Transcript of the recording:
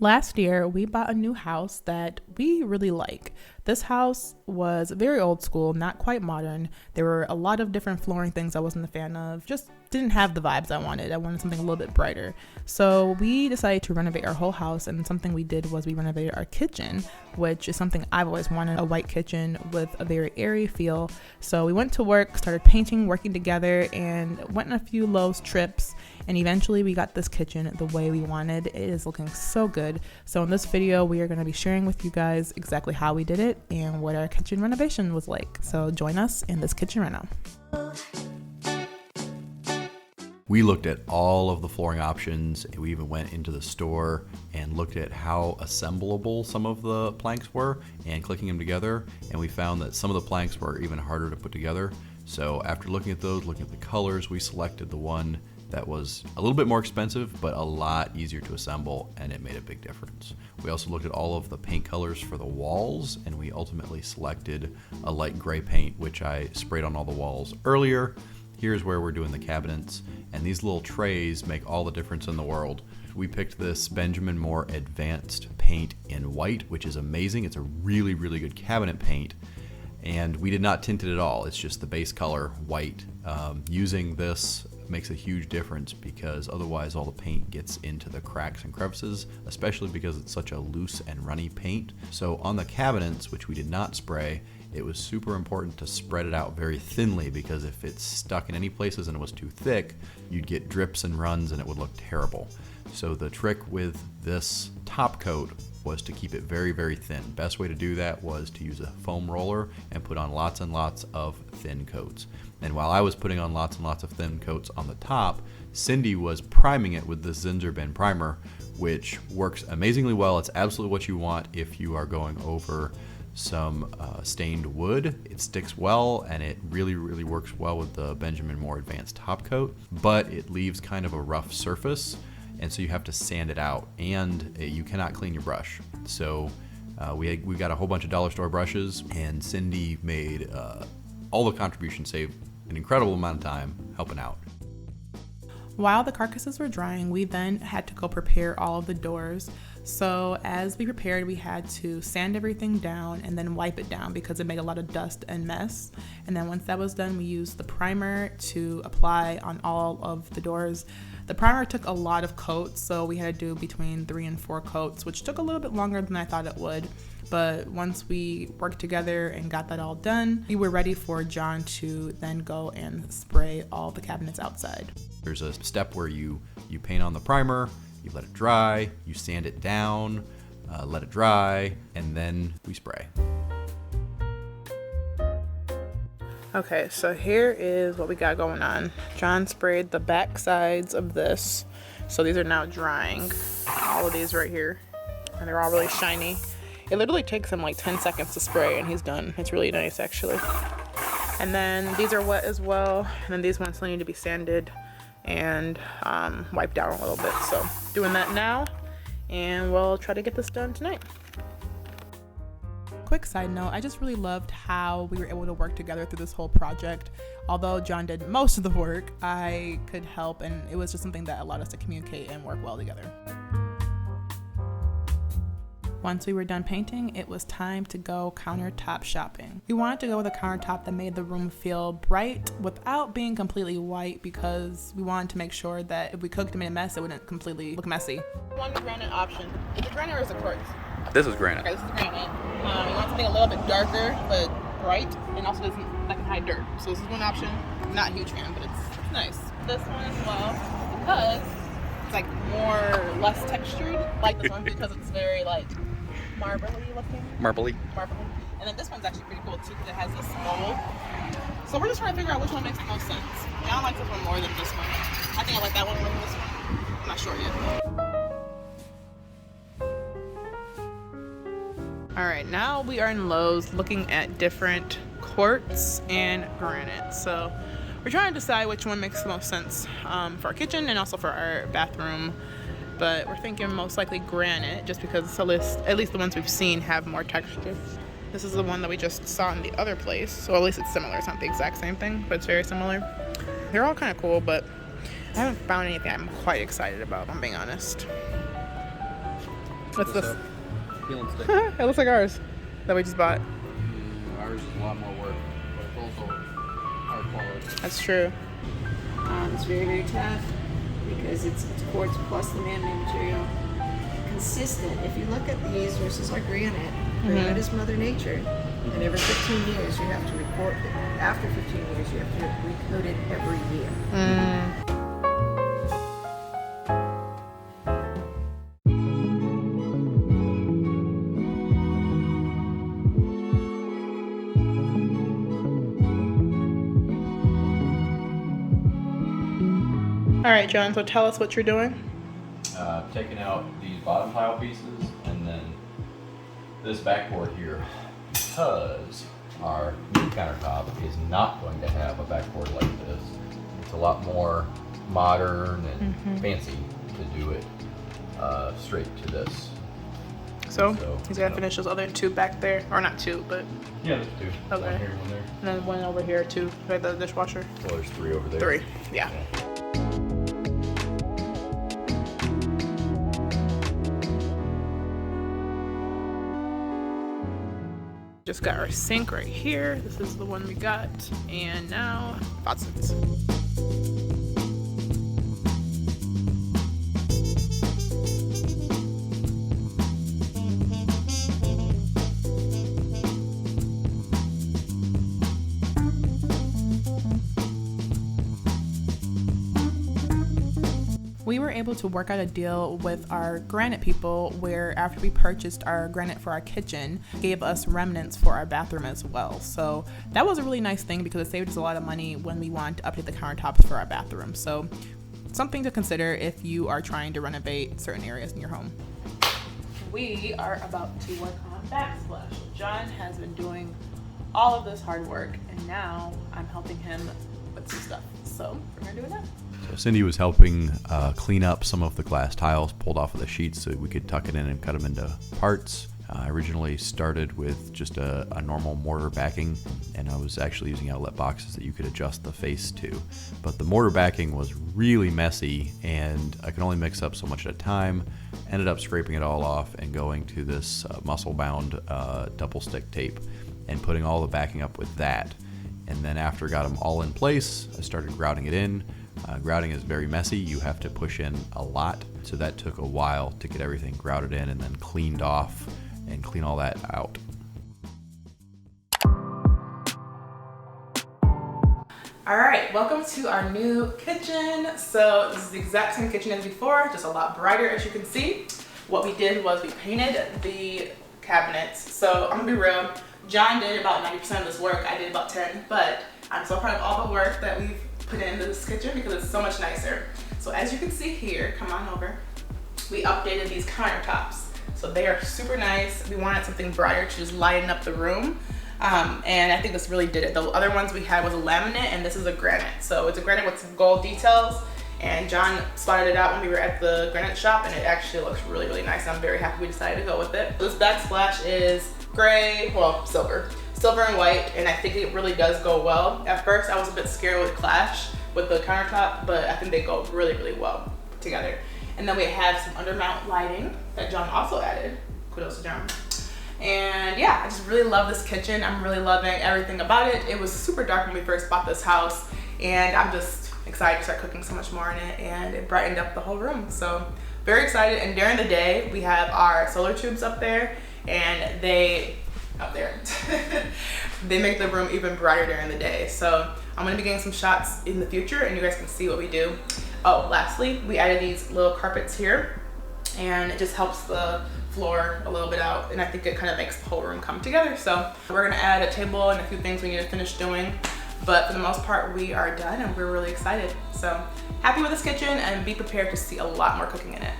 Last year, we bought a new house that we really like. This house was very old school, not quite modern. There were a lot of different flooring things I wasn't a fan of, just didn't have the vibes I wanted. I wanted something a little bit brighter. So we decided to renovate our whole house, and something we did was we renovated our kitchen, which is something I've always wanted, a white kitchen with a very airy feel. So we went to work, started painting, working together, and went on a few Lowe's trips, and eventually we got this kitchen the way we wanted. It is looking so good. So in this video, we are going to be sharing with you guys exactly how we did it and what our kitchen renovation was like. So join us in this kitchen reno. We looked at all of the flooring options. We even went into the store and looked at how assemblable some of the planks were and clicking them together. And we found that some of the planks were even harder to put together. So after looking at those, looking at the colors, we selected the one that was a little bit more expensive, but a lot easier to assemble, and it made a big difference. We also looked at all of the paint colors for the walls, and we ultimately selected a light gray paint, which I sprayed on all the walls earlier. Here's where we're doing the cabinets, and these little trays make all the difference in the world. We picked this Benjamin Moore Advanced paint in white, which is amazing. It's a really, really good cabinet paint, and we did not tint it at all. It's just the base color, white. Using this makes a huge difference because otherwise all the paint gets into the cracks and crevices, especially because it's such a loose and runny paint. So on the cabinets, which we did not spray, it was super important to spread it out very thinly, because if it's stuck in any places and it was too thick, you'd get drips and runs and it would look terrible. So the trick with this top coat was to keep it very, very thin. Best way to do that was to use a foam roller and put on lots and lots of thin coats. And while I was putting on lots and lots of thin coats on the top, Cindy was priming it with the Zinzerben primer, which works amazingly well. It's absolutely what you want if you are going over some stained wood. It sticks well, and it really, really works well with the Benjamin Moore Advanced top coat, but it leaves kind of a rough surface, and so you have to sand it out, and you cannot clean your brush. So we got a whole bunch of dollar store brushes, and Cindy made all the contributions, save an incredible amount of time helping out. While the carcasses were drying, we then had to go prepare all of the doors. So as we prepared, we had to sand everything down and then wipe it down because it made a lot of dust and mess. And then once that was done, we used the primer to apply on all of the doors. The primer took a lot of coats, so we had to do between 3 and 4 coats, which took a little bit longer than I thought it would. But once we worked together and got that all done, we were ready for John to then go and spray all the cabinets outside. There's a step where you paint on the primer, you let it dry, you sand it down, let it dry, and then we spray. Okay, so here is what we got going on. John sprayed the back sides of this. So these are now drying. All of these right here. And they're all really shiny. It literally takes him like 10 seconds to spray and he's done. It's really nice actually. And then these are wet as well. And then these ones still need to be sanded and wiped down a little bit. So doing that now, and we'll try to get this done tonight. Quick side note, I just really loved how we were able to work together through this whole project. Although John did most of the work, I could help, and it was just something that allowed us to communicate and work well together. Once we were done painting, it was time to go countertop shopping. We wanted to go with a countertop that made the room feel bright without being completely white, because we wanted to make sure that if we cooked and made a mess, it wouldn't completely look messy. One granite option. Is it granite or is it quartz? This is granite. Okay, this is granite. We want something a little bit darker but bright, and also doesn't that can hide dirt. So this is one option. Not a huge fan, but it's nice. This one as well, because it's like less textured. I like this one because it's very like marbly looking. Marbly. And then this one's actually pretty cool too because it has this mold. So we're just trying to figure out which one makes the most sense. I like this one more than this one. I think I like that one more than this one. I'm not sure yet. All right, now we are in Lowe's looking at different quartz and granite. So we're trying to decide which one makes the most sense for our kitchen and also for our bathroom. But we're thinking most likely granite, just because at least the ones we've seen have more texture. This is the one that we just saw in the other place, so at least it's similar. It's not the exact same thing, but it's very similar. They're all kind of cool, but I haven't found anything I'm quite excited about, if I'm being honest. What's this? Peel and stick. It looks like ours that we just bought. Ours is a lot more work, but it's also our quality. That's true. It's very, very tough because it's quartz plus the man-made material. Consistent. If you look at these versus our granite, granite is Mother Nature. And every 15 years you have to report it. After 15 years you have to recoat it every year. All right, John, so tell us what you're doing. Taking out these bottom tile pieces and then this backboard here, because our new countertop is not going to have a backboard like this. It's a lot more modern and fancy to do it straight to this. So he's gonna finish those other two back there, or not two, but yeah, there's two. Okay. One here, one there. and then one over here too, right, the dishwasher. Well, there's three over there. Three, yeah. Just got our sink right here. This is the one we got, and now faucets. We were able to work out a deal with our granite people where after we purchased our granite for our kitchen, gave us remnants for our bathroom as well. So that was a really nice thing because it saved us a lot of money when we wanted to update the countertops for our bathroom. So something to consider if you are trying to renovate certain areas in your home. We are about to work on backsplash. John has been doing all of this hard work and now I'm helping him with some stuff. So we're gonna do it now. So Cindy was helping clean up some of the glass tiles pulled off of the sheets so we could tuck it in and cut them into parts. I originally started with just a normal mortar backing, and I was actually using outlet boxes that you could adjust the face to. But the mortar backing was really messy, and I could only mix up so much at a time. Ended up scraping it all off and going to this muscle-bound double stick tape and putting all the backing up with that. And then after I got them all in place, I started grouting it in. Grouting is very messy. You have to push in a lot. So that took a while to get everything grouted in and then cleaned off and clean all that out. All right, welcome to our new kitchen. So this is the exact same kitchen as before, just a lot brighter as you can see. What we did was we painted the cabinets. So I'm gonna be real, John did about 90% of this work, I did about 10, but I'm so proud of all the work that we've put into this kitchen because it's so much nicer. So as you can see here, come on over, we updated these countertops. So they are super nice. We wanted something brighter to just lighten up the room. And I think this really did it. The other ones we had was a laminate and this is a granite. So it's a granite with some gold details and John spotted it out when we were at the granite shop and it actually looks really, really nice. I'm very happy we decided to go with it. This backsplash is gray, well, silver and white, and I think it really does go well. At first I was a bit scared with clash with the countertop, but I think they go really, really well together. And then we have some undermount lighting that John also added. Kudos to John. And yeah, I just really love this kitchen. I'm really loving everything about it. It was super dark when we first bought this house, and I'm just excited to start cooking so much more in it, and it brightened up the whole room. So very excited. And during the day, we have our solar tubes up there, and they make the room even brighter during the day. So I'm gonna be getting some shots in the future and you guys can see what we do. Oh, lastly, we added these little carpets here and it just helps the floor a little bit out and I think it kind of makes the whole room come together. So we're gonna add a table and a few things we need to finish doing, but for the most part we are done and we're really excited. So happy with this kitchen and be prepared to see a lot more cooking in it.